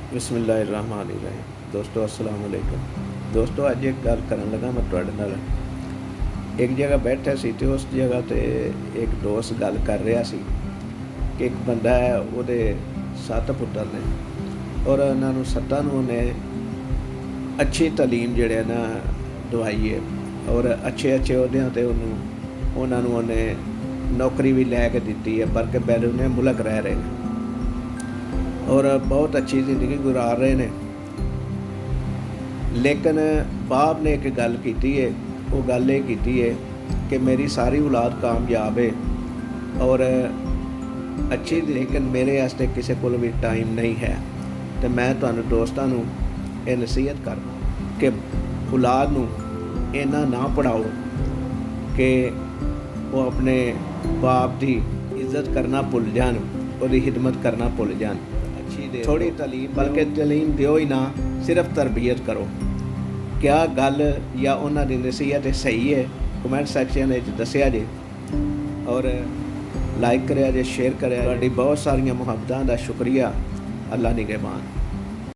बिस्मिल्लाहिर्रहमानिर्रहीम। दोस्तों अस्सलाम वालेकुम। दोस्तों अज एक गल करन लगा मैं तुहाडे नाल। एक जगह बैठा सी ते उस जगह ते एक दोस्त गल कर रहा सी कि एक बंदा है उहदे 7 पुत्तर ने और उन्हां नूं सत्तां नूं उहने अच्छी तालीम जिहड़े ना दवाई है और अच्छे अच्छे अहुदियां ते उन्हां नूं उहने नौकरी भी लै के दित्ती है बल्कि बैरूने मुल्क रह रहे हैं और बहुत अच्छी ज़िंदगी गुजार रहे हैं। लेकिन बाप ने एक गल की है, वो गल ये की है कि मेरी सारी औलाद कामयाब है और अच्छी, लेकिन मेरे वास्ते किसी को भी टाइम नहीं है। तो मैं तुहानू दोस्तां नू ये नसीहत कर कि औलाद नू इन्ना ना पढ़ाओ कि वो अपने बाप की इज्जत करना भुल जान, उसकी खिदमत करना भुल जान। थोड़ी तालीम, बल्कि तालीम दिओ ही ना, सिर्फ तरबियत करो। क्या गल या उन्हां दी नसीहत सही है? कमेंट सैक्शन में दस्सिया जे और लाइक करें जे, शेयर करें। तुहाडी बहुत सारियां मुहब्बतां दा शुक्रिया। अल्लाह निगहबान।